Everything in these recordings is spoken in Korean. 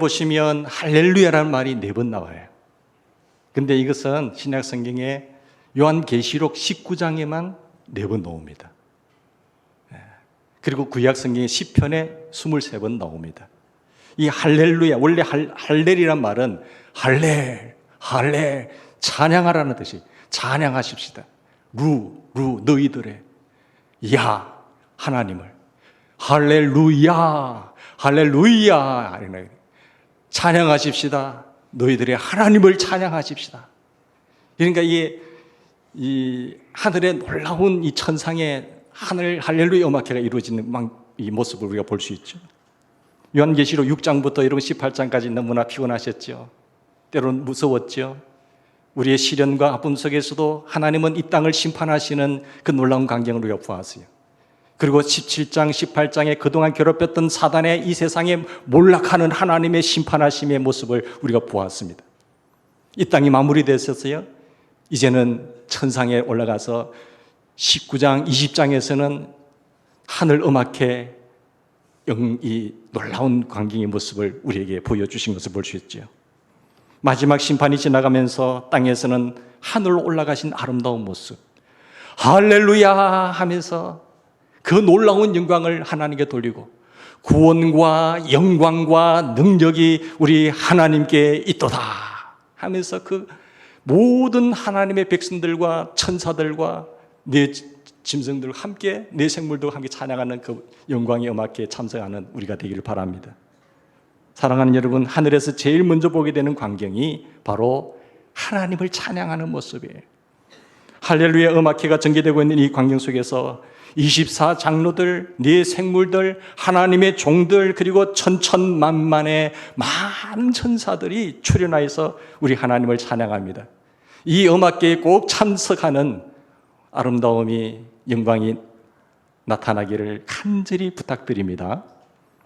보시면 할렐루야라는 말이 4번 나와요. 근데 이것은 신약 성경에 요한계시록 19장에만 4번 나옵니다. 그리고 구약 성경의 시편에 23번 나옵니다. 이 할렐루야, 원래 할렐이란 말은 할렐, 찬양하라는 뜻이 찬양하십시다. 너희들의 야, 하나님을 할렐루야, 찬양하십시다. 너희들의 하나님을 찬양하십시다. 그러니까 이게 이 하늘의 놀라운 이 천상의 하늘 할렐루야 음악회가 이루어지는 이 모습을 우리가 볼 수 있죠. 요한계시록 6장부터 여러분 18장까지 너무나 피곤하셨죠. 때로는 무서웠죠. 우리의 시련과 아픔 속에서도 하나님은 이 땅을 심판하시는 그 놀라운 광경을 우리가 보았어요. 그리고 17장, 18장에 그동안 괴롭혔던 사단의 이 세상에 몰락하는 하나님의 심판하심의 모습을 우리가 보았습니다. 이 땅이 마무리됐었어요. 이제는 천상에 올라가서 19장, 20장에서는 하늘 음악회 이 놀라운 광경의 모습을 우리에게 보여주신 것을 볼 수 있죠. 마지막 심판이 지나가면서 땅에서는 하늘로 올라가신 아름다운 모습, 할렐루야 하면서 그 놀라운 영광을 하나님께 돌리고 구원과 영광과 능력이 우리 하나님께 있도다 하면서 그 모든 하나님의 백성들과 천사들과 내 짐승들과 함께 내 생물들과 함께 찬양하는 그 영광의 음악회에 참석하는 우리가 되기를 바랍니다. 사랑하는 여러분, 하늘에서 제일 먼저 보게 되는 광경이 바로 하나님을 찬양하는 모습이에요. 할렐루야 음악회가 전개되고 있는 이 광경 속에서 24장로들, 네 생물들, 하나님의 종들, 그리고 천천만만의 많은 천사들이 출연하여서 우리 하나님을 찬양합니다. 이 음악회에 꼭 참석하는 아름다움이, 영광이 나타나기를 간절히 부탁드립니다.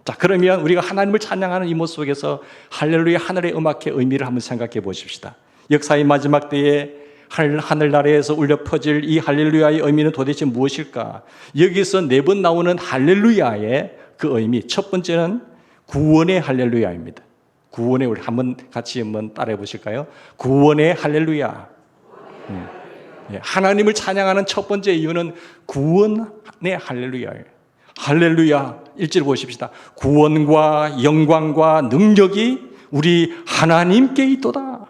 자, 그러면 우리가 하나님을 찬양하는 이 모습 속에서 할렐루야 하늘의 음악회의 의미를 한번 생각해 보십시다. 역사의 마지막 때에 하늘나라에서 울려 퍼질 이 할렐루야의 의미는 도대체 무엇일까? 여기서 4번 나오는 할렐루야의 그 의미, 첫 번째는 구원의 할렐루야입니다. 구원의, 우리 같이 한번 따라해 보실까요? 구원의 할렐루야. 하나님을 찬양하는 첫 번째 이유는 구원의 할렐루야예요. 할렐루야 1절 보십시다. 구원과 영광과 능력이 우리 하나님께 있도다.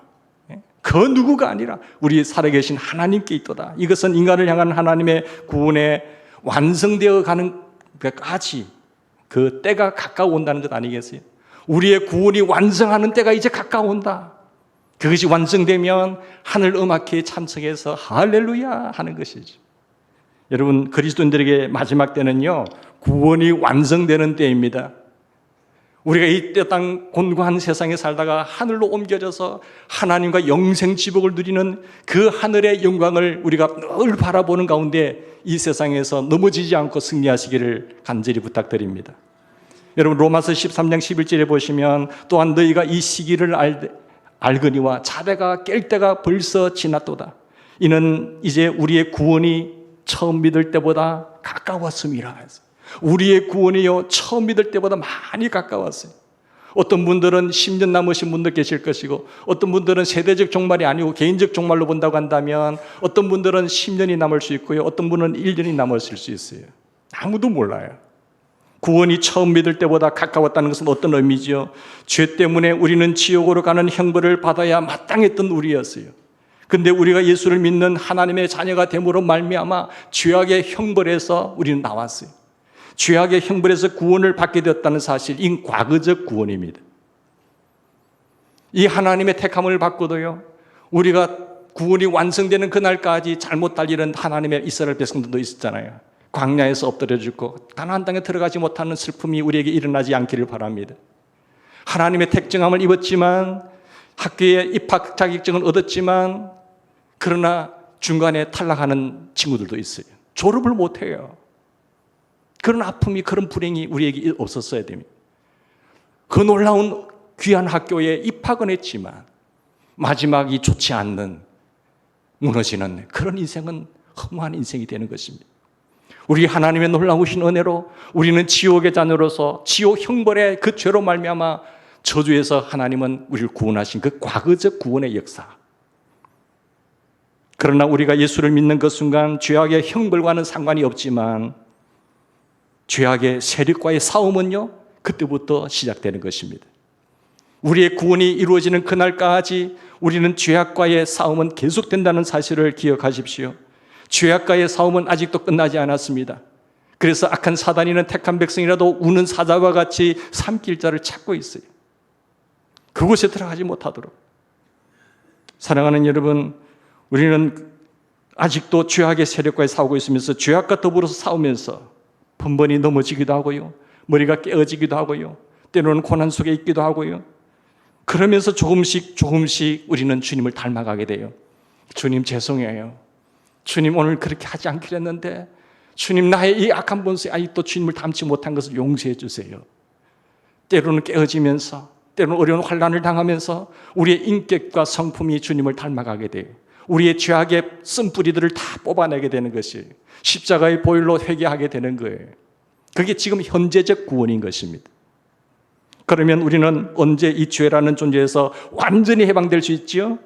그 누구가 아니라 우리 살아계신 하나님께 있도다. 이것은 인간을 향한 하나님의 구원에 완성되어 가는 까지 그 때가 가까워온다는 것 아니겠어요? 우리의 구원이 완성하는 때가 이제 가까워온다. 그것이 완성되면 하늘 음악회에 참석해서 할렐루야 하는 것이죠. 여러분, 그리스도인들에게 마지막 때는요, 구원이 완성되는 때입니다. 우리가 이 땅 곤고한 세상에 살다가 하늘로 옮겨져서 하나님과 영생 지복을 누리는 그 하늘의 영광을 우리가 늘 바라보는 가운데 이 세상에서 넘어지지 않고 승리하시기를 간절히 부탁드립니다. 여러분, 로마서 13장 11절에 보시면 또한 너희가 이 시기를 알거니와 자대가 깰 때가 벌써 지났도다. 이는 이제 우리의 구원이 처음 믿을 때보다 가까웠음이라 해서, 우리의 구원이요 처음 믿을 때보다 많이 가까웠어요. 어떤 분들은 10년 남으신 분도 계실 것이고, 어떤 분들은 세대적 종말이 아니고 개인적 종말로 본다고 한다면 어떤 분들은 10년이 남을 수 있고요, 어떤 분은 1년이 남았을 수 있어요. 아무도 몰라요. 구원이 처음 믿을 때보다 가까웠다는 것은 어떤 의미지요? 죄 때문에 우리는 지옥으로 가는 형벌을 받아야 마땅했던 우리였어요. 근데 우리가 예수를 믿는 하나님의 자녀가 됨으로 말미암아 죄악의 형벌에서 우리는 나왔어요. 죄악의 형벌에서 구원을 받게 되었다는 사실, 이 과거적 구원입니다. 이 하나님의 택함을 받고도요, 우리가 구원이 완성되는 그날까지 잘못 달리는 하나님의 이스라엘 백성들도 있었잖아요. 광야에서 엎드려 죽고 가나안 땅에 들어가지 못하는 슬픔이 우리에게 일어나지 않기를 바랍니다. 하나님의 택정함을 입었지만, 학교에 입학 자격증을 얻었지만, 그러나 중간에 탈락하는 친구들도 있어요. 졸업을 못해요. 그런 아픔이, 그런 불행이 우리에게 없었어야 됩니다. 그 놀라운 귀한 학교에 입학은 했지만 마지막이 좋지 않는, 무너지는 그런 인생은 허무한 인생이 되는 것입니다. 우리 하나님의 놀라우신 은혜로 우리는 지옥의 자녀로서 지옥 형벌의 그 죄로 말미암아 저주에서 하나님은 우리를 구원하신 그 과거적 구원의 역사. 그러나 우리가 예수를 믿는 그 순간 죄악의 형벌과는 상관이 없지만 죄악의 세력과의 싸움은요, 그때부터 시작되는 것입니다. 우리의 구원이 이루어지는 그날까지 우리는 죄악과의 싸움은 계속된다는 사실을 기억하십시오. 죄악과의 싸움은 아직도 끝나지 않았습니다. 그래서 악한 사단이는 택한 백성이라도 우는 사자와 같이 삼킬 자를 찾고 있어요. 그곳에 들어가지 못하도록. 사랑하는 여러분, 우리는 아직도 죄악의 세력과의 싸우고 있으면서 죄악과 더불어서 싸우면서 번번이 넘어지기도 하고요, 머리가 깨어지기도 하고요, 때로는 고난 속에 있기도 하고요. 그러면서 조금씩 우리는 주님을 닮아가게 돼요. 주님 죄송해요. 주님 오늘 그렇게 하지 않기로 했는데 주님 나의 이 악한 본성에 아직도 주님을 닮지 못한 것을 용서해 주세요. 때로는 깨어지면서, 때로는 어려운 환난을 당하면서 우리의 인격과 성품이 주님을 닮아가게 돼요. 우리의 죄악의 쓴뿌리들을 다 뽑아내게 되는 것이 십자가의 보혈로 회개하게 되는 거예요. 그게 지금 현재적 구원인 것입니다. 그러면 우리는 언제 이 죄라는 존재에서 완전히 해방될 수 있지요?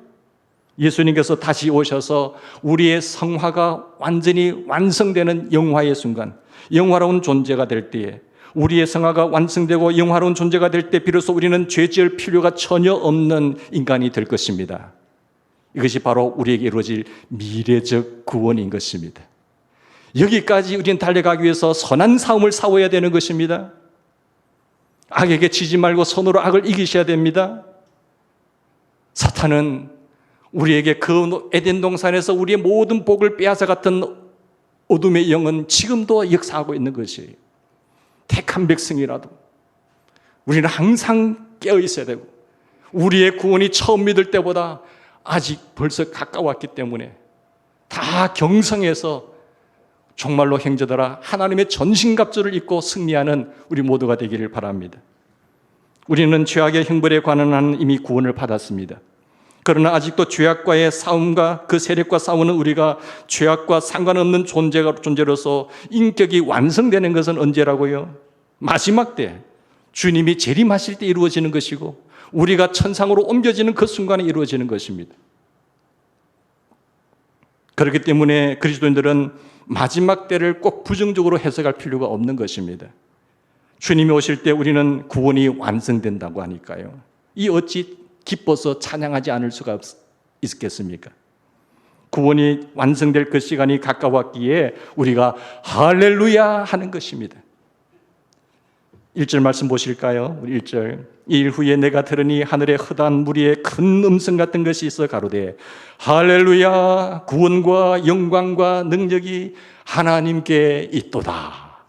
예수님께서 다시 오셔서 우리의 성화가 완전히 완성되는 영화의 순간, 영화로운 존재가 될 때에, 우리의 성화가 완성되고 영화로운 존재가 될 때 비로소 우리는 죄 지을 필요가 전혀 없는 인간이 될 것입니다. 이것이 바로 우리에게 이루어질 미래적 구원인 것입니다. 여기까지 우리는 달려가기 위해서 선한 싸움을 싸워야 되는 것입니다. 악에게 지지 말고 선으로 악을 이기셔야 됩니다. 사탄은 우리에게 그 에덴 동산에서 우리의 모든 복을 빼앗아갔던 어둠의 영은 지금도 역사하고 있는 것이에요. 택한 백성이라도 우리는 항상 깨어 있어야 되고, 우리의 구원이 처음 믿을 때보다 아직 벌써 가까웠기 때문에 다 경성해서 정말로 형제들아 하나님의 전신갑주를 입고 승리하는 우리 모두가 되기를 바랍니다. 우리는 죄악의 형벌에 관한 한 이미 구원을 받았습니다. 그러나 아직도 죄악과의 싸움과 그 세력과 싸우는 우리가 죄악과 상관없는 존재로서 인격이 완성되는 것은 언제라고요? 마지막 때, 주님이 재림하실 때 이루어지는 것이고 우리가 천상으로 옮겨지는 그 순간에 이루어지는 것입니다. 그렇기 때문에 그리스도인들은 마지막 때를 꼭 부정적으로 해석할 필요가 없는 것입니다. 주님이 오실 때 우리는 구원이 완성된다고 하니까요. 이 어찌 기뻐서 찬양하지 않을 수가 있겠습니까? 구원이 완성될 그 시간이 가까웠기에 우리가 할렐루야 하는 것입니다. 1절 말씀 보실까요? 우리 1절. 이 일 후에 내가 들으니 하늘에 허다한 무리의 큰 음성 같은 것이 있어 가로되 할렐루야, 구원과 영광과 능력이 하나님께 있도다.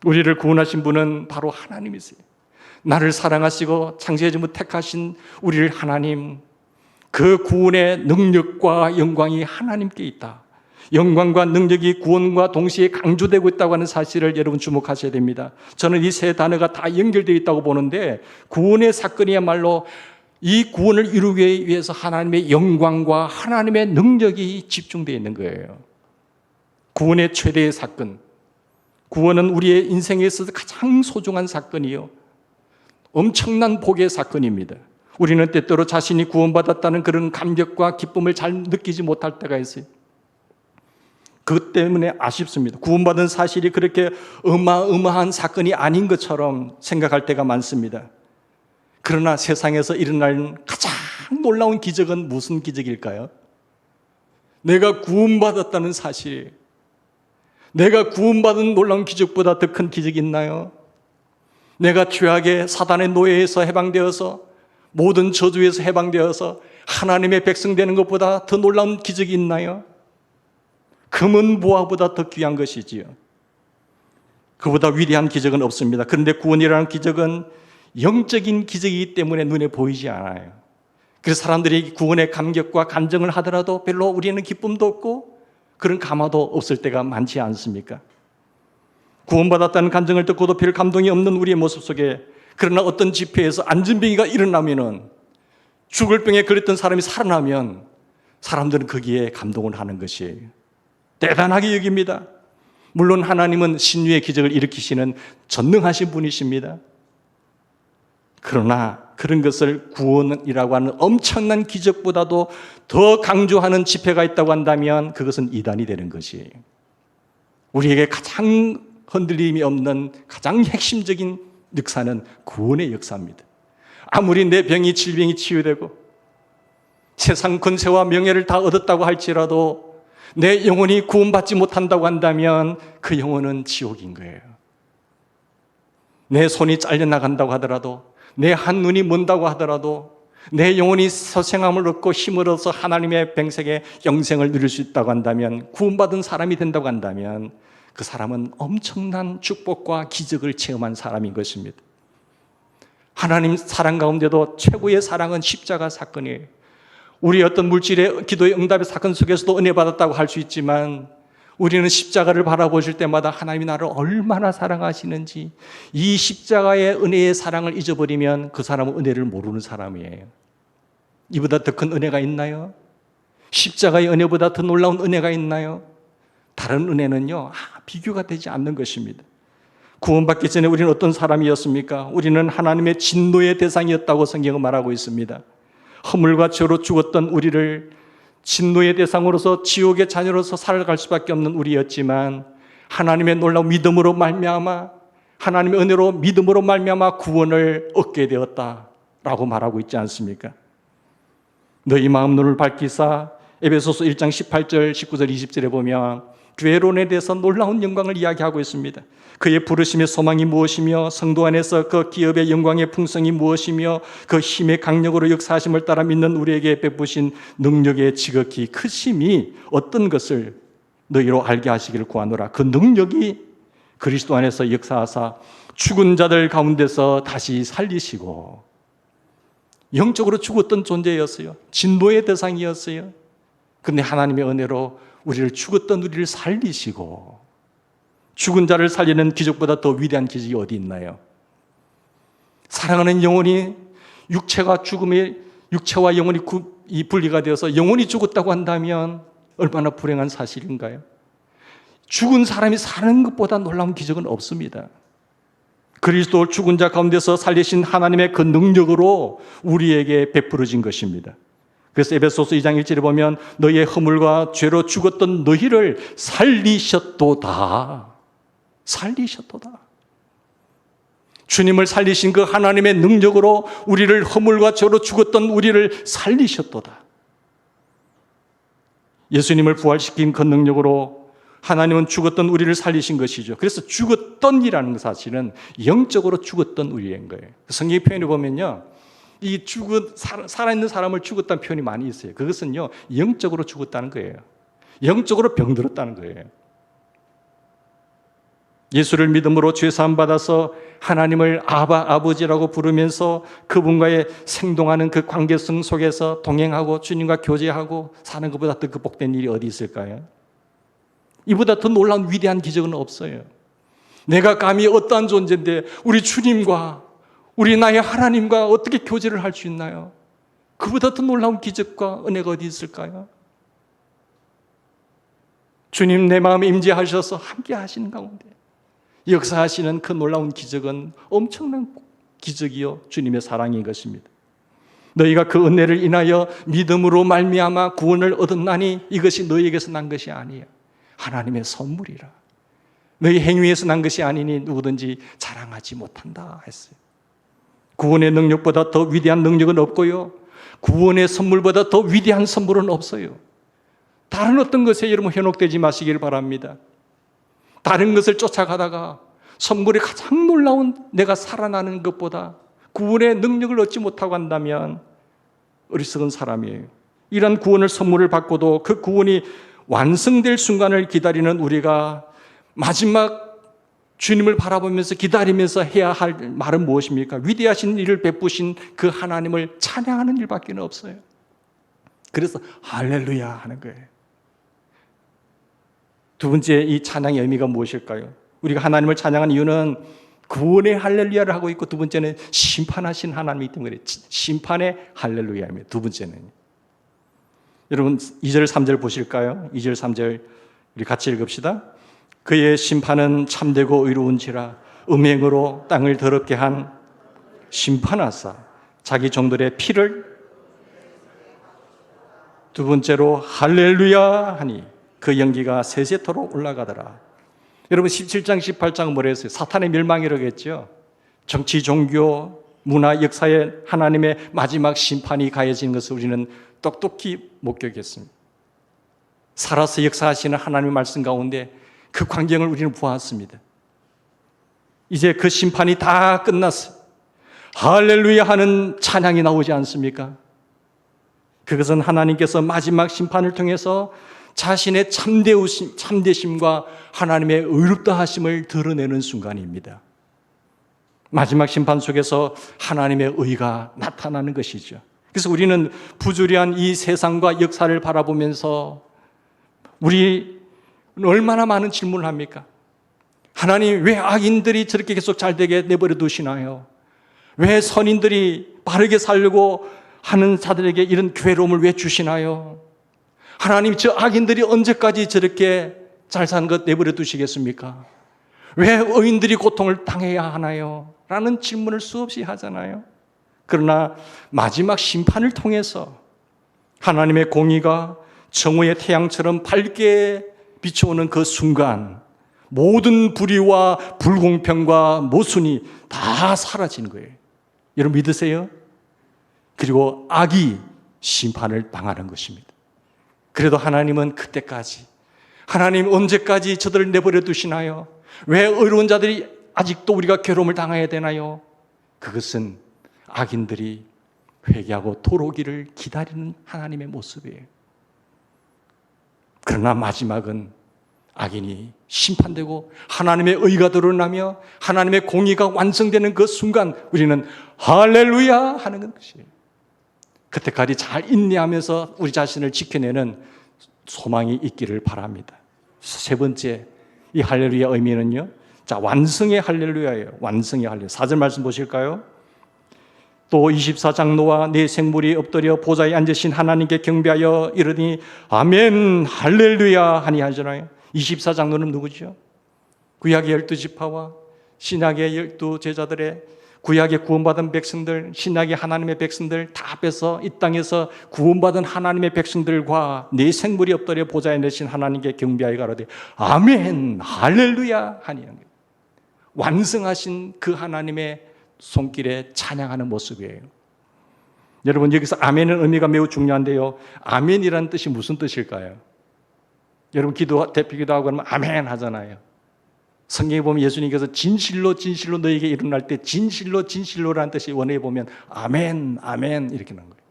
우리를 구원하신 분은 바로 하나님이세요. 나를 사랑하시고 창세전부터 택하신 우리를 하나님, 그 구원의 능력과 영광이 하나님께 있다. 영광과 능력이 구원과 동시에 강조되고 있다고 하는 사실을 여러분 주목하셔야 됩니다. 저는 이 세 단어가 다 연결되어 있다고 보는데, 구원의 사건이야말로 이 구원을 이루기 위해서 하나님의 영광과 하나님의 능력이 집중되어 있는 거예요. 구원의 최대의 사건, 구원은 우리의 인생에 있어서 가장 소중한 사건이요, 엄청난 복의 사건입니다. 우리는 때때로 자신이 구원받았다는 그런 감격과 기쁨을 잘 느끼지 못할 때가 있어요. 그것 때문에 아쉽습니다. 구원받은 사실이 그렇게 어마어마한 사건이 아닌 것처럼 생각할 때가 많습니다. 그러나 세상에서 일어나는 가장 놀라운 기적은 무슨 기적일까요? 내가 구원받았다는 사실, 내가 구원받은 놀라운 기적보다 더 큰 기적이 있나요? 내가 죄악의 사단의 노예에서 해방되어서 모든 저주에서 해방되어서 하나님의 백성 되는 것보다 더 놀라운 기적이 있나요? 금은 보화보다 더 귀한 것이지요. 그보다 위대한 기적은 없습니다. 그런데 구원이라는 기적은 영적인 기적이기 때문에 눈에 보이지 않아요. 그래서 사람들이 구원의 감격과 감정을 하더라도 별로 우리는 기쁨도 없고 그런 감화도 없을 때가 많지 않습니까? 구원받았다는 감정을 듣고도 별 감동이 없는 우리의 모습 속에, 그러나 어떤 집회에서 안전병이가 일어나면은, 죽을 병에 걸렸던 사람이 살아나면 사람들은 거기에 감동을 하는 것이에요. 대단하게 여깁니다. 물론 하나님은 신유의 기적을 일으키시는 전능하신 분이십니다. 그러나 그런 것을 구원이라고 하는 엄청난 기적보다도 더 강조하는 집회가 있다고 한다면 그것은 이단이 되는 것이에요. 우리에게 가장 흔들림이 없는 가장 핵심적인 역사는 구원의 역사입니다. 아무리 내 병이 질병이 치유되고 세상 권세와 명예를 다 얻었다고 할지라도 내 영혼이 구원받지 못한다고 한다면 그 영혼은 지옥인 거예요. 내 손이 잘려나간다고 하더라도, 내 한눈이 먼다고 하더라도, 내 영혼이 소생함을 얻고 힘을 얻어서 하나님의 병색의 영생을 누릴 수 있다고 한다면, 구원받은 사람이 된다고 한다면 그 사람은 엄청난 축복과 기적을 체험한 사람인 것입니다. 하나님 사랑 가운데도 최고의 사랑은 십자가 사건이에요. 우리 어떤 물질의 기도의 응답의 사건 속에서도 은혜 받았다고 할 수 있지만 우리는 십자가를 바라보실 때마다 하나님이 나를 얼마나 사랑하시는지, 이 십자가의 은혜의 사랑을 잊어버리면 그 사람은 은혜를 모르는 사람이에요. 이보다 더 큰 은혜가 있나요? 십자가의 은혜보다 더 놀라운 은혜가 있나요? 다른 은혜는요, 비교가 되지 않는 것입니다. 구원받기 전에 우리는 어떤 사람이었습니까? 우리는 하나님의 진노의 대상이었다고 성경은 말하고 있습니다. 허물과 죄로 죽었던 우리를 진노의 대상으로서 지옥의 자녀로서 살아갈 수밖에 없는 우리였지만 하나님의 놀라운 믿음으로 말미암아, 하나님의 은혜로 믿음으로 말미암아 구원을 얻게 되었다라고 말하고 있지 않습니까? 너희 마음 눈을 밝히사, 에베소서 1장 18절, 19절, 20절에 보면 괴론에 대해서 놀라운 영광을 이야기하고 있습니다. 그의 부르심의 소망이 무엇이며 성도 안에서 그 기업의 영광의 풍성이 무엇이며 그 힘의 강력으로 역사하심을 따라 믿는 우리에게 베푸신 능력의 지극히 크심이 어떤 것을 너희로 알게 하시기를 구하노라. 그 능력이 그리스도 안에서 역사하사 죽은 자들 가운데서 다시 살리시고, 영적으로 죽었던 존재였어요. 진노의 대상이었어요. 그런데 하나님의 은혜로 우리를 죽었던 우리를 살리시고, 죽은 자를 살리는 기적보다 더 위대한 기적이 어디 있나요? 사랑하는 영혼이 육체와 영혼이 분리가 되어서 영혼이 죽었다고 한다면 얼마나 불행한 사실인가요? 죽은 사람이 사는 것보다 놀라운 기적은 없습니다. 그리스도 죽은 자 가운데서 살리신 하나님의 그 능력으로 우리에게 베풀어진 것입니다. 그래서 에베소서 2장 1절에 보면 너희의 허물과 죄로 죽었던 너희를 살리셨도다. 살리셨도다. 주님을 살리신 그 하나님의 능력으로 우리를 허물과 죄로 죽었던 우리를 살리셨도다. 예수님을 부활시킨 그 능력으로 하나님은 죽었던 우리를 살리신 것이죠. 그래서 죽었던이라는 사실은 영적으로 죽었던 우리인 거예요. 성경 표현을 보면요, 이 살아있는 사람을 죽었다는 표현이 많이 있어요. 그것은요, 영적으로 죽었다는 거예요. 영적으로 병들었다는 거예요. 예수를 믿음으로 죄사함 받아서 하나님을 아버지라고 부르면서 그분과의 생동하는 그 관계성 속에서 동행하고 주님과 교제하고 사는 것보다 더 복된 일이 어디 있을까요? 이보다 더 놀라운 위대한 기적은 없어요. 내가 감히 어떠한 존재인데 우리 주님과 우리 나의 하나님과 어떻게 교제를 할 수 있나요? 그보다 더 놀라운 기적과 은혜가 어디 있을까요? 주님 내 마음에 임재하셔서 함께 하시는 가운데 역사하시는 그 놀라운 기적은 엄청난 기적이요 주님의 사랑인 것입니다. 너희가 그 은혜를 인하여 믿음으로 말미암아 구원을 얻었나니 이것이 너희에게서 난 것이 아니에요. 하나님의 선물이라. 너희 행위에서 난 것이 아니니 누구든지 자랑하지 못한다 했어요. 구원의 능력보다 더 위대한 능력은 없고요, 구원의 선물보다 더 위대한 선물은 없어요. 다른 어떤 것에 여러분 현혹되지 마시길 바랍니다. 다른 것을 쫓아가다가 선물이 가장 놀라운 내가 살아나는 것보다 구원의 능력을 얻지 못하고 한다면 어리석은 사람이에요. 이런 구원을 선물을 받고도 그 구원이 완성될 순간을 기다리는 우리가 마지막 주님을 바라보면서 기다리면서 해야 할 말은 무엇입니까? 위대하신 일을 베푸신 그 하나님을 찬양하는 일밖에 없어요. 그래서 할렐루야 하는 거예요. 두 번째, 이 찬양의 의미가 무엇일까요? 우리가 하나님을 찬양하는 이유는 구원의 할렐루야를 하고 있고, 두 번째는 심판하신 하나님이기 때문에 심판의 할렐루야입니다. 두 번째는. 여러분 2절 3절 보실까요? 2절 3절 우리 같이 읽읍시다. 그의 심판은 참되고 의로운지라 음행으로 땅을 더럽게 한 심판하사 자기 종들의 피를 두 번째로 할렐루야 하니 그 연기가 세세토록 올라가더라. 여러분 17장 18장은 뭐라 했어요? 사탄의 멸망이라고 했죠. 정치, 종교, 문화, 역사에 하나님의 마지막 심판이 가해지는 것을 우리는 똑똑히 목격했습니다. 살아서 역사하시는 하나님의 말씀 가운데 그 광경을 우리는 보았습니다. 이제 그 심판이 다 끝났어요. 할렐루야 하는 찬양이 나오지 않습니까? 그것은 하나님께서 마지막 심판을 통해서 자신의 참되심과 하나님의 의롭다 하심을 드러내는 순간입니다. 마지막 심판 속에서 하나님의 의가 나타나는 것이죠. 그래서 우리는 부조리한 이 세상과 역사를 바라보면서 우리 얼마나 많은 질문을 합니까? 하나님, 왜 악인들이 저렇게 계속 잘되게 내버려 두시나요? 왜 선인들이 바르게 살려고 하는 자들에게 이런 괴로움을 왜 주시나요? 하나님, 저 악인들이 언제까지 저렇게 잘 사는 것 내버려 두시겠습니까? 왜 의인들이 고통을 당해야 하나요? 라는 질문을 수없이 하잖아요. 그러나 마지막 심판을 통해서 하나님의 공의가 정오의 태양처럼 밝게 비춰오는 그 순간 모든 불의와 불공평과 모순이 다 사라지는 거예요. 여러분 믿으세요? 그리고 악이 심판을 당하는 것입니다. 그래도 하나님은 그때까지, 하나님 언제까지 저들을 내버려 두시나요? 왜 의로운 자들이 아직도 우리가 괴로움을 당해야 되나요? 그것은 악인들이 회개하고 돌아오기를 기다리는 하나님의 모습이에요. 그러나 마지막은 악인이 심판되고 하나님의 의가 드러나며 하나님의 공의가 완성되는 그 순간 우리는 할렐루야 하는 것이에요. 그때까지 잘 인내하면서 우리 자신을 지켜내는 소망이 있기를 바랍니다. 세 번째, 이 할렐루야 의미는요, 자, 완성의 할렐루야예요. 완성의 할렐루야. 4절 말씀 보실까요? 또 24장 노아 네 생물이 엎드려 보좌에 앉으신 하나님께 경배하여 이르니 아멘 할렐루야 하니 하잖아요. 24장 노는 누구죠? 구약의 12지파와 신약의 12제자들의 구약의 구원받은 백성들, 신약의 하나님의 백성들 다 빼서 이 땅에서 구원받은 하나님의 백성들과 네 생물이 엎드려 보좌에 앉으신 하나님께 경배하여 가로되 아멘 할렐루야 하니 완성하신 그 하나님의 손길에 찬양하는 모습이에요. 여러분 여기서 아멘의 의미가 매우 중요한데요. 아멘이라는 뜻이 무슨 뜻일까요? 여러분 대표 기도하고 그러면 아멘 하잖아요. 성경에 보면 예수님께서 진실로 진실로 너에게 일어날 때 진실로 진실로라는 뜻이 원어에 보면 아멘 아멘 이렇게 나온 거예요.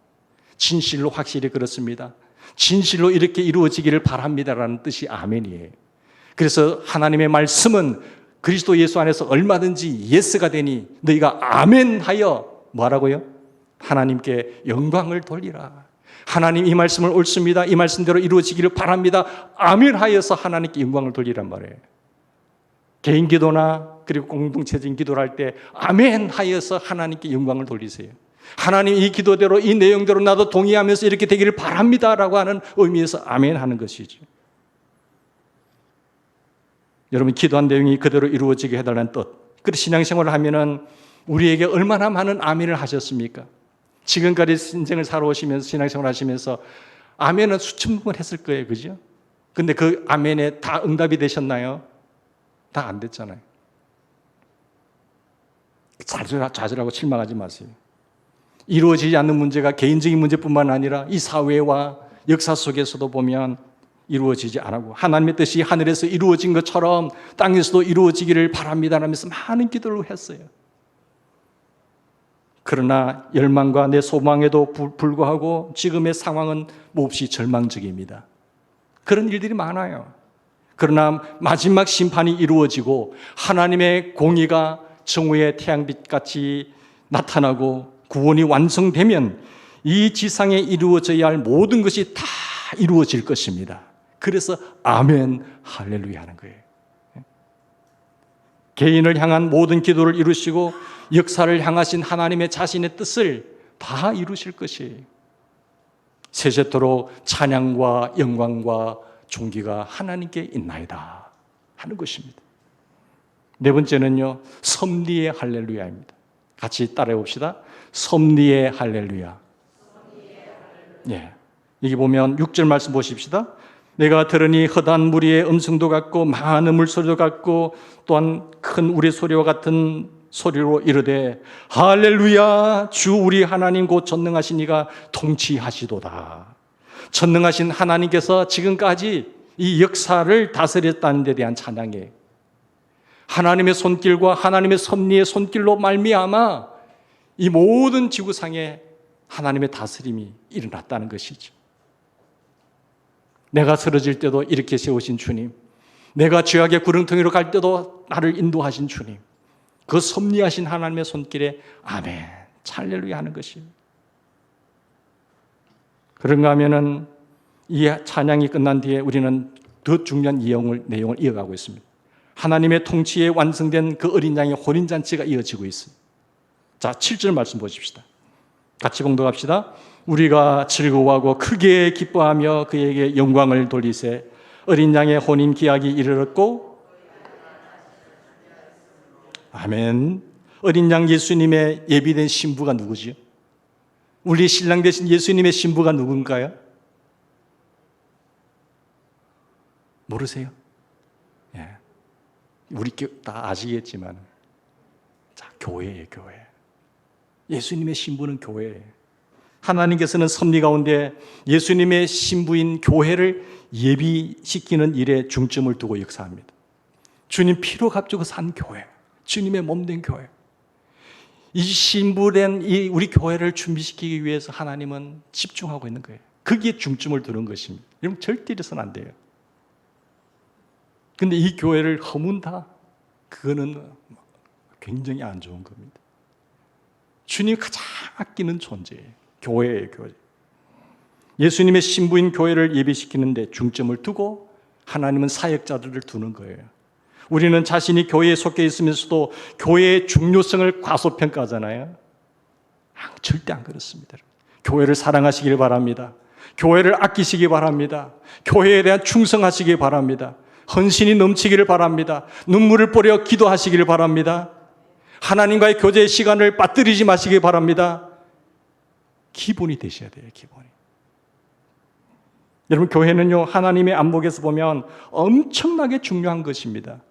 진실로 확실히 그렇습니다. 진실로 이렇게 이루어지기를 바랍니다라는 뜻이 아멘이에요. 그래서 하나님의 말씀은 그리스도 예수 안에서 얼마든지 예스가 되니 너희가 아멘하여 뭐라고요? 하나님께 영광을 돌리라. 하나님 이 말씀을 옳습니다. 이 말씀대로 이루어지기를 바랍니다. 아멘하여서 하나님께 영광을 돌리란 말이에요. 개인 기도나 그리고 공동체적인 기도를 할 때 아멘하여서 하나님께 영광을 돌리세요. 하나님 이 기도대로 이 내용대로 나도 동의하면서 이렇게 되기를 바랍니다라고 하는 의미에서 아멘하는 것이죠. 여러분 기도한 내용이 그대로 이루어지게 해달라는 뜻. 그래서 신앙생활을 하면은 우리에게 얼마나 많은 아멘을 하셨습니까? 지금까지 인생을 살아오시면서 신앙생활을 하시면서 아멘은 수천 번 했을 거예요. 그죠? 근데 그 아멘에 다 응답이 되셨나요? 다 안 됐잖아요. 좌절하고 실망하지 마세요. 이루어지지 않는 문제가 개인적인 문제뿐만 아니라 이 사회와 역사 속에서도 보면 이루어지지 않고 하나님의 뜻이 하늘에서 이루어진 것처럼 땅에서도 이루어지기를 바랍니다 하면서 많은 기도를 했어요. 그러나 열망과 내 소망에도 불구하고 지금의 상황은 몹시 절망적입니다. 그런 일들이 많아요. 그러나 마지막 심판이 이루어지고 하나님의 공의가 정오의 태양빛같이 나타나고 구원이 완성되면 이 지상에 이루어져야 할 모든 것이 다 이루어질 것입니다. 그래서 아멘 할렐루야 하는 거예요. 개인을 향한 모든 기도를 이루시고 역사를 향하신 하나님의 자신의 뜻을 다 이루실 것이에요. 세세토록 찬양과 영광과 존귀가 하나님께 있나이다 하는 것입니다. 네 번째는요, 섭리의 할렐루야입니다. 같이 따라해 봅시다. 섭리의 할렐루야. 예. 여기 보면 6절 말씀 보십시다. 내가 들으니 허다한 무리의 음성도 같고 많은 물소리도 같고 또한 큰 우리 소리와 같은 소리로 이르되 할렐루야 주 우리 하나님 곧 전능하신 이가 통치하시도다. 전능하신 하나님께서 지금까지 이 역사를 다스렸다는 데 대한 찬양이에요. 하나님의 손길과 하나님의 섭리의 손길로 말미암아 이 모든 지구상에 하나님의 다스림이 일어났다는 것이죠. 내가 쓰러질 때도 이렇게 세우신 주님, 내가 죄악의 구렁텅이로 갈 때도 나를 인도하신 주님, 그 섭리하신 하나님의 손길에 아멘, 할렐루야 하는 것입니다. 그런가 하면은 이 찬양이 끝난 뒤에 우리는 더 중요한 내용을 이어가고 있습니다. 하나님의 통치에 완성된 그 어린 양의 혼인잔치가 이어지고 있습니다. 자, 7절 말씀 보십시다. 같이 봉독합시다. 우리가 즐거워하고 크게 기뻐하며 그에게 영광을 돌리세 어린 양의 혼인 기약이 이르렀고 아멘. 어린 양 예수님의 예비된 신부가 누구지요? 우리 신랑 되신 예수님의 신부가 누군가요? 모르세요? 예. 우리 다 아시겠지만 자, 교회예요, 교회. 예수님의 신부는 교회예요. 하나님께서는 섭리 가운데 예수님의 신부인 교회를 예비시키는 일에 중점을 두고 역사합니다. 주님 피로 값주고 산 교회, 주님의 몸된 교회. 이 신부된 이 우리 교회를 준비시키기 위해서 하나님은 집중하고 있는 거예요. 거기에 중점을 두는 것입니다. 여러분 절대 이래서는 안 돼요. 근데 이 교회를 허문다? 그거는 굉장히 안 좋은 겁니다. 주님이 가장 아끼는 존재예요. 교회예요, 교회. 예수님의 신부인 교회를 예비시키는 데 중점을 두고 하나님은 사역자들을 두는 거예요. 우리는 자신이 교회에 속해 있으면서도 교회의 중요성을 과소평가하잖아요. 절대 안 그렇습니다. 교회를 사랑하시길 바랍니다. 교회를 아끼시기 바랍니다. 교회에 대한 충성하시기 바랍니다. 헌신이 넘치기를 바랍니다. 눈물을 뿌려 기도하시기를 바랍니다. 하나님과의 교제의 시간을 빠뜨리지 마시기 바랍니다. 기본이 되셔야 돼요, 기본이. 여러분, 교회는요, 하나님의 안목에서 보면 엄청나게 중요한 것입니다.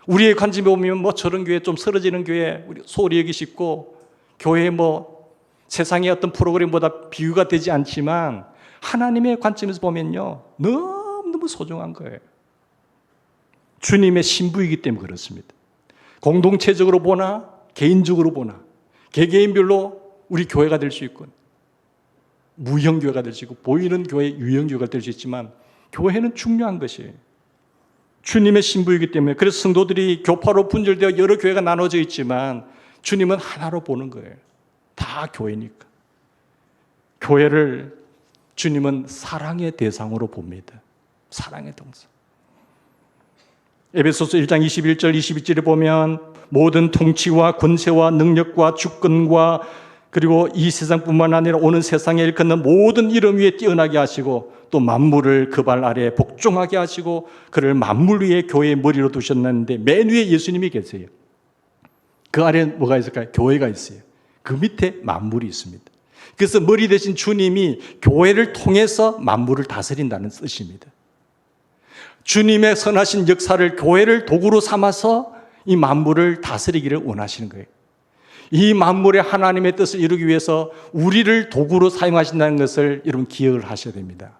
우리의 관점에 보면 뭐 저런 교회 좀 쓰러지는 교회 우리 소홀히 여기 싶고 교회 뭐 세상의 어떤 프로그램보다 비유가 되지 않지만 하나님의 관점에서 보면요, 너무너무 소중한 거예요. 주님의 신부이기 때문에 그렇습니다. 공동체적으로 보나 개인적으로 보나 개개인별로 우리 교회가 될 수 있고 무형교회가 될 수 있고 보이는 교회 유형교회가 될 수 있지만 교회는 중요한 것이에요. 주님의 신부이기 때문에 그래서 성도들이 교파로 분절되어 여러 교회가 나눠져 있지만 주님은 하나로 보는 거예요. 다 교회니까. 교회를 주님은 사랑의 대상으로 봅니다. 사랑의 동상. 에베소서 1장 21절 22절에 보면 모든 통치와 권세와 능력과 주권과 그리고 이 세상뿐만 아니라 오는 세상에 일컫는 모든 이름 위에 뛰어나게 하시고 또 만물을 그 발 아래에 복종하게 하시고 그를 만물 위에 교회의 머리로 두셨는데 맨 위에 예수님이 계세요. 그 아래에 뭐가 있을까요? 교회가 있어요. 그 밑에 만물이 있습니다. 그래서 머리 대신 주님이 교회를 통해서 만물을 다스린다는 뜻입니다. 주님의 선하신 역사를 교회를 도구로 삼아서 이 만물을 다스리기를 원하시는 거예요. 이 만물의 하나님의 뜻을 이루기 위해서 우리를 도구로 사용하신다는 것을 여러분 기억을 하셔야 됩니다.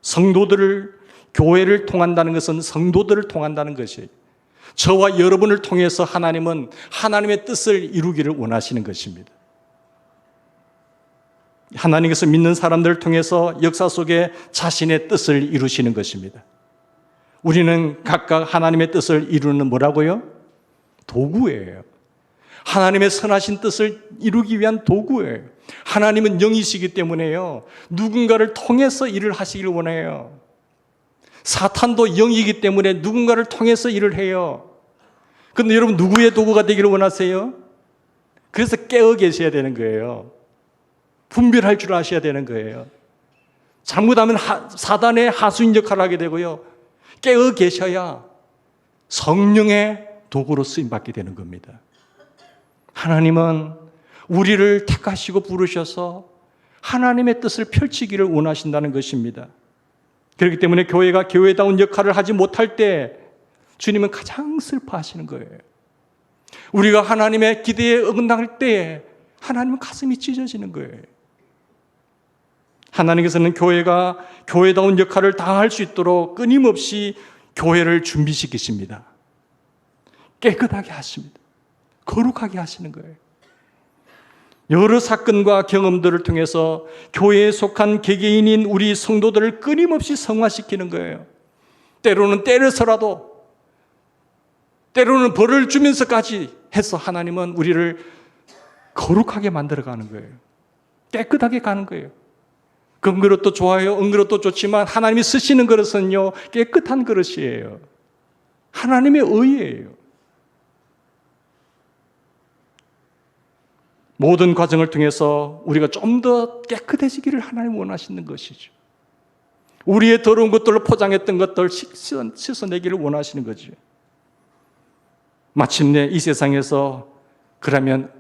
성도들을, 교회를 통한다는 것은 성도들을 통한다는 것이에요. 저와 여러분을 통해서 하나님은 하나님의 뜻을 이루기를 원하시는 것입니다. 하나님께서 믿는 사람들을 통해서 역사 속에 자신의 뜻을 이루시는 것입니다. 우리는 각각 하나님의 뜻을 이루는 뭐라고요? 도구예요. 하나님의 선하신 뜻을 이루기 위한 도구예요. 하나님은 영이시기 때문에요. 누군가를 통해서 일을 하시기를 원해요. 사탄도 영이기 때문에 누군가를 통해서 일을 해요. 그런데 여러분 누구의 도구가 되기를 원하세요? 그래서 깨어 계셔야 되는 거예요. 분별할 줄 아셔야 되는 거예요. 잘못하면 사단의 하수인 역할을 하게 되고요. 깨어 계셔야 성령의 도구로 쓰임받게 되는 겁니다. 하나님은 우리를 택하시고 부르셔서 하나님의 뜻을 펼치기를 원하신다는 것입니다. 그렇기 때문에 교회가 교회다운 역할을 하지 못할 때 주님은 가장 슬퍼하시는 거예요. 우리가 하나님의 기대에 응답할 때에 하나님은 가슴이 찢어지는 거예요. 하나님께서는 교회가 교회다운 역할을 다할 수 있도록 끊임없이 교회를 준비시키십니다. 깨끗하게 하십니다. 거룩하게 하시는 거예요. 여러 사건과 경험들을 통해서 교회에 속한 개개인인 우리 성도들을 끊임없이 성화시키는 거예요. 때로는 때려서라도, 때로는 벌을 주면서까지 해서 하나님은 우리를 거룩하게 만들어가는 거예요. 깨끗하게 가는 거예요. 은그릇도 좋아요. 은그릇도 좋지만 하나님이 쓰시는 그릇은요, 깨끗한 그릇이에요. 하나님의 의예요. 모든 과정을 통해서 우리가 좀 더 깨끗해지기를 하나님 원하시는 것이죠. 우리의 더러운 것들로 포장했던 것들 씻어내기를 원하시는 거죠. 마침내 이 세상에서 그러면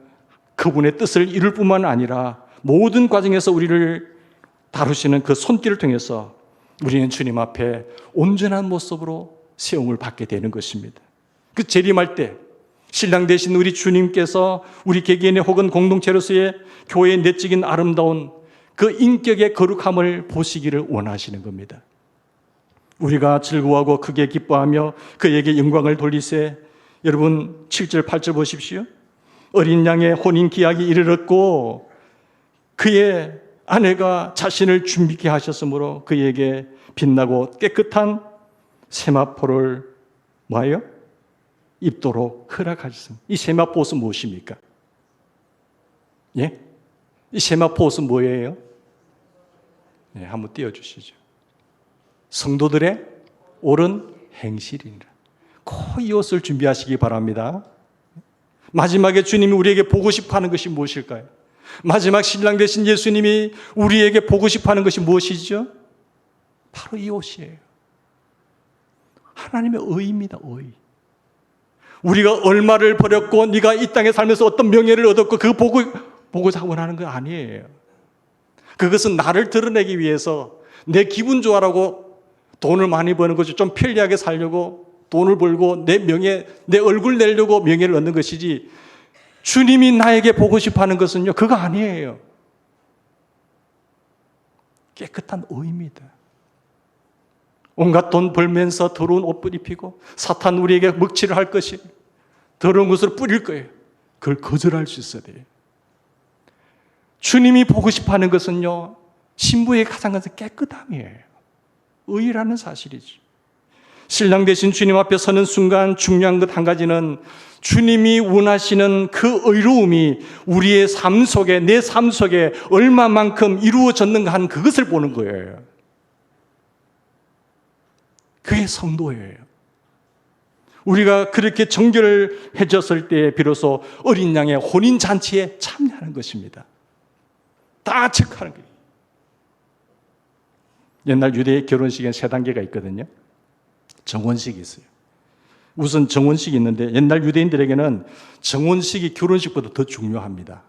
그분의 뜻을 이룰 뿐만 아니라 모든 과정에서 우리를 다루시는 그 손길을 통해서 우리는 주님 앞에 온전한 모습으로 세움을 받게 되는 것입니다. 그 재림할 때 신랑 되신 우리 주님께서 우리 개개인의 혹은 공동체로서의 교회의 내적인 아름다운 그 인격의 거룩함을 보시기를 원하시는 겁니다. 우리가 즐거워하고 크게 기뻐하며 그에게 영광을 돌리세. 여러분 7절 8절 보십시오. 어린 양의 혼인 기약이 이르렀고 그의 아내가 자신을 준비케 하셨으므로 그에게 빛나고 깨끗한 세마포를 뭐예요? 입도록 허락하셨습니다. 이 세마포 옷은 무엇입니까? 예? 이 세마포 옷은 뭐예요? 네, 한번 띄워주시죠. 성도들의 옳은 행실이니라. 꼭 이 옷을 준비하시기 바랍니다. 마지막에 주님이 우리에게 보고 싶어하는 것이 무엇일까요? 마지막 신랑 되신 예수님이 우리에게 보고 싶어하는 것이 무엇이죠? 바로 이 옷이에요. 하나님의 의입니다. 의. 우리가 얼마를 버렸고 네가 이 땅에 살면서 어떤 명예를 얻었고 그거 보고자 원하는 거 아니에요. 그것은 나를 드러내기 위해서 내 기분 좋아라고 돈을 많이 버는 거죠. 좀 편리하게 살려고 돈을 벌고 내 명예, 내 얼굴 내려고 명예를 얻는 것이지 주님이 나에게 보고 싶어하는 것은요, 그거 아니에요. 깨끗한 의입니다. 온갖 돈 벌면서 더러운 옷을 입히고 사탄 우리에게 먹칠을 할 것이 더러운 것을 뿌릴 거예요. 그걸 거절할 수 있어야 돼요. 주님이 보고 싶어하는 것은요, 신부의 가장 큰 깨끗함이에요. 의라는 사실이죠. 신랑 되신 주님 앞에 서는 순간 중요한 것 한 가지는 주님이 원하시는 그 의로움이 우리의 삶 속에, 내 삶 속에 얼마만큼 이루어졌는가 하는 그것을 보는 거예요. 그게 성도예요. 우리가 그렇게 정결해졌을 때 비로소 어린 양의 혼인잔치에 참여하는 것입니다. 다 체크하는 거예요. 옛날 유대 결혼식엔 3단계가 있거든요. 정혼식이 있어요. 우선 정혼식이 있는데 옛날 유대인들에게는 정혼식이 결혼식보다 더 중요합니다.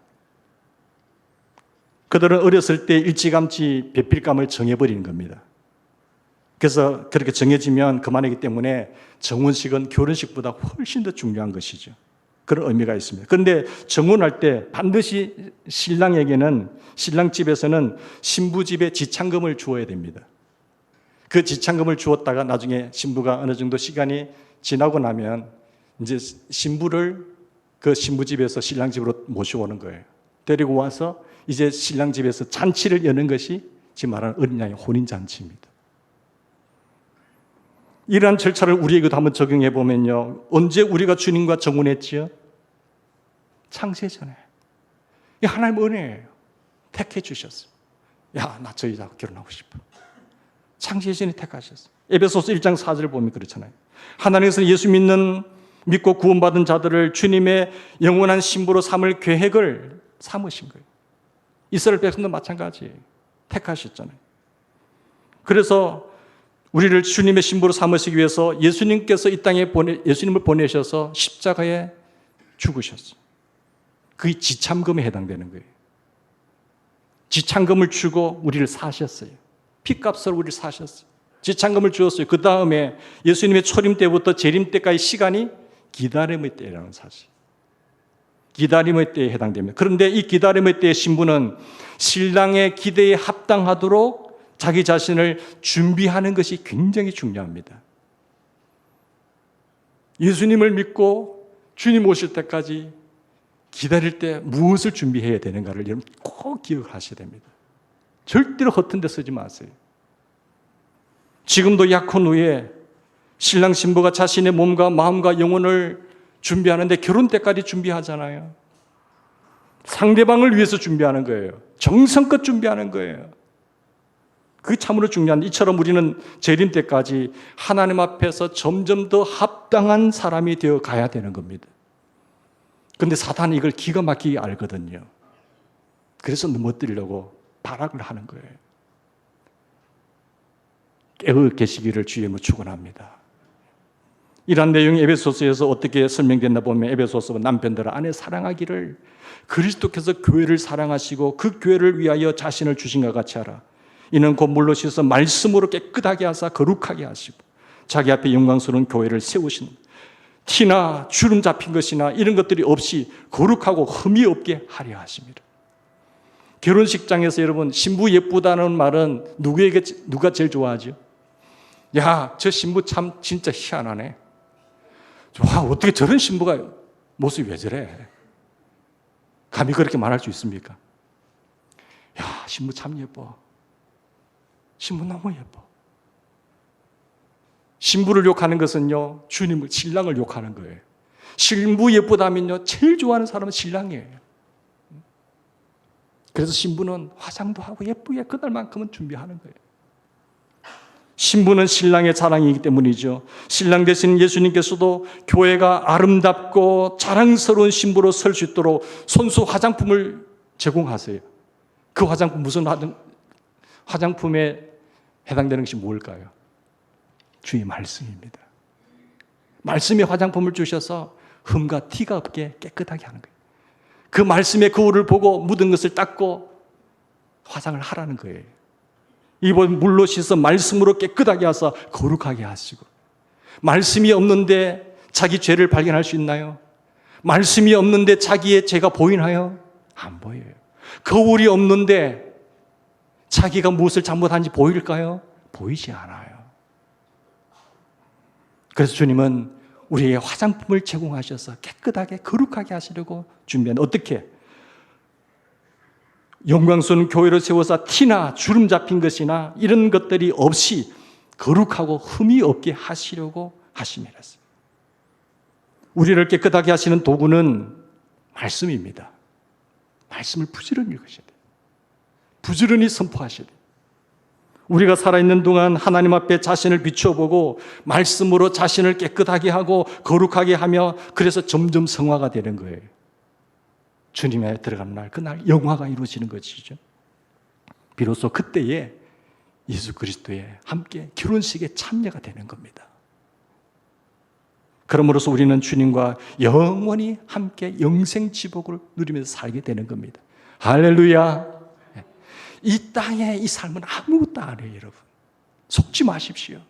그들은 어렸을 때 일찌감치 배필감을 정해버리는 겁니다. 그래서 그렇게 정해지면 그만이기 때문에 정혼식은 결혼식보다 훨씬 더 중요한 것이죠. 그런 의미가 있습니다. 그런데 정혼할 때 반드시 신랑에게는, 신랑 집에서는 신부 집에 지참금을 주어야 됩니다. 그 지참금을 주었다가 나중에 신부가 어느 정도 시간이 지나고 나면 이제 신부를 그 신부 집에서 신랑 집으로 모셔오는 거예요. 데리고 와서 이제 신랑 집에서 잔치를 여는 것이 지금 말하는 어린 양의 혼인 잔치입니다. 이러한 절차를 우리에게도 한번 적용해 보면요, 언제 우리가 주님과 정혼했지요? 창세 전에. 이 하나님의 은혜예요. 택해 주셨어요. 야, 나 저 여자하고 결혼하고 싶어. 창세 전에 택하셨어요. 에베소서 1장 4절을 보면 그렇잖아요. 하나님께서 예수 믿고 구원받은 자들을 주님의 영원한 신부로 삼을 계획을 삼으신 거예요. 이스라엘 백성도 마찬가지예요. 택하셨잖아요. 그래서 우리를 주님의 신부로 삼으시기 위해서 예수님께서 이 땅에 예수님을 보내셔서 십자가에 죽으셨어요. 그게 지참금에 해당되는 거예요. 지참금을 주고 우리를 사셨어요. 피값으로 우리를 사셨어요. 지참금을 주었어요. 그 다음에 예수님의 초림 때부터 재림 때까지 시간이 기다림의 때라는 사실. 기다림의 때에 해당됩니다. 그런데 이 기다림의 때의 신부는 신랑의 기대에 합당하도록 자기 자신을 준비하는 것이 굉장히 중요합니다. 예수님을 믿고 주님 오실 때까지 기다릴 때 무엇을 준비해야 되는가를 여러분 꼭 기억하셔야 됩니다. 절대로 허튼 데 쓰지 마세요. 지금도 약혼 후에 신랑 신부가 자신의 몸과 마음과 영혼을 준비하는데 결혼 때까지 준비하잖아요. 상대방을 위해서 준비하는 거예요. 정성껏 준비하는 거예요. 그게 참으로 중요한, 이처럼 우리는 재림 때까지 하나님 앞에서 점점 더 합당한 사람이 되어 가야 되는 겁니다. 그런데 사탄이 이걸 기가 막히게 알거든요. 그래서 넘어뜨리려고 발악을 하는 거예요. 깨어 계시기를 주님으로 축원합니다. 이런 내용이 에베소서에서 어떻게 설명됐나 보면 에베소서 남편들은 아내 사랑하기를 그리스도께서 교회를 사랑하시고 그 교회를 위하여 자신을 주신 것 같이 하라. 이는 곧 물로 씻어 말씀으로 깨끗하게 하사 거룩하게 하시고 자기 앞에 영광스러운 교회를 세우신, 티나 주름 잡힌 것이나 이런 것들이 없이 거룩하고 흠이 없게 하려 하십니다. 결혼식장에서 여러분 신부 예쁘다는 말은 누가 제일 좋아하죠? 야, 저 신부 참 진짜 희한하네. 와, 어떻게 저런 신부가 모습이 왜 저래? 감히 그렇게 말할 수 있습니까? 야, 신부 참 예뻐. 신부 너무 예뻐. 신부를 욕하는 것은요, 주님을, 신랑을 욕하는 거예요. 신부 예쁘다면요, 제일 좋아하는 사람은 신랑이에요. 그래서 신부는 화장도 하고 예쁘게 그날만큼은 준비하는 거예요. 신부는 신랑의 자랑이기 때문이죠. 신랑 되신 예수님께서도 교회가 아름답고 자랑스러운 신부로 설 수 있도록 손수 화장품을 제공하세요. 그 화장품, 무슨 화장품에 해당되는 것이 뭘까요? 주의 말씀입니다. 말씀의 화장품을 주셔서 흠과 티가 없게 깨끗하게 하는 거예요. 그 말씀의 거울을 보고 묻은 것을 닦고 화장을 하라는 거예요. 이번 물로 씻어 말씀으로 깨끗하게 하사 거룩하게 하시고. 말씀이 없는데 자기 죄를 발견할 수 있나요? 말씀이 없는데 자기의 죄가 보이나요? 안 보여요. 거울이 없는데 자기가 무엇을 잘못한지 보일까요? 보이지 않아요. 그래서 주님은 우리에게 화장품을 제공하셔서 깨끗하게 거룩하게 하시려고 준비한, 어떻게? 영광스러운 교회를 세워서 티나 주름 잡힌 것이나 이런 것들이 없이 거룩하고 흠이 없게 하시려고 하심이라. 우리를 깨끗하게 하시는 도구는 말씀입니다. 말씀을 부지런히 읽으셔야 돼요. 부지런히 선포하셔야 돼요. 우리가 살아있는 동안 하나님 앞에 자신을 비춰보고 말씀으로 자신을 깨끗하게 하고 거룩하게 하며, 그래서 점점 성화가 되는 거예요. 주님에 들어가는 날, 그날 영화가 이루어지는 것이죠. 비로소 그때에 예수 그리스도에 함께 결혼식에 참여가 되는 겁니다. 그러므로서 우리는 주님과 영원히 함께 영생지복을 누리면서 살게 되는 겁니다. 할렐루야. 이 땅에 이 삶은 아무것도 아니에요, 여러분. 속지 마십시오.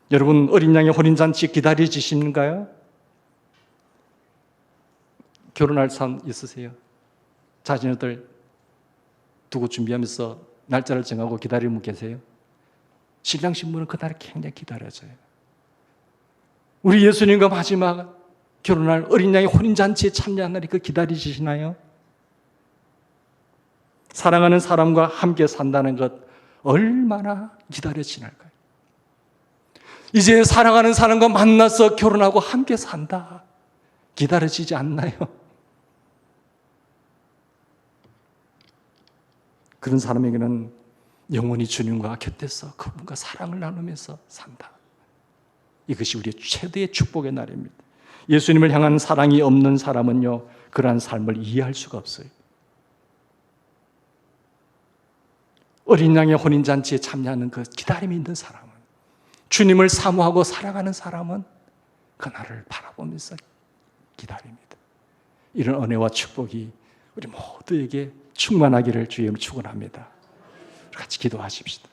여러분, 어린 양의 혼인잔치 기다리시는가요? 결혼할 사람 있으세요? 자녀들 두고 준비하면서 날짜를 정하고 기다리는 분 계세요? 신랑 신부는 그날을 굉장히 기다려져요. 우리 예수님과 마지막 결혼할 어린 양의 혼인잔치에 참여한 날이 그 기다리시나요? 사랑하는 사람과 함께 산다는 것 얼마나 기다려지날까요? 이제 사랑하는 사람과 만나서 결혼하고 함께 산다. 기다려지지 않나요? 그런 사람에게는 영원히 주님과 곁에서 그분과 사랑을 나누면서 산다. 이것이 우리의 최대의 축복의 날입니다. 예수님을 향한 사랑이 없는 사람은요, 그러한 삶을 이해할 수가 없어요. 어린 양의 혼인잔치에 참여하는 그 기다림이 있는 사람은, 주님을 사모하고 사랑하는 사람은 그날을 바라보면서 기다립니다. 이런 은혜와 축복이 우리 모두에게 충만하기를 주의 이름으로 축원합니다. 같이 기도하십시다.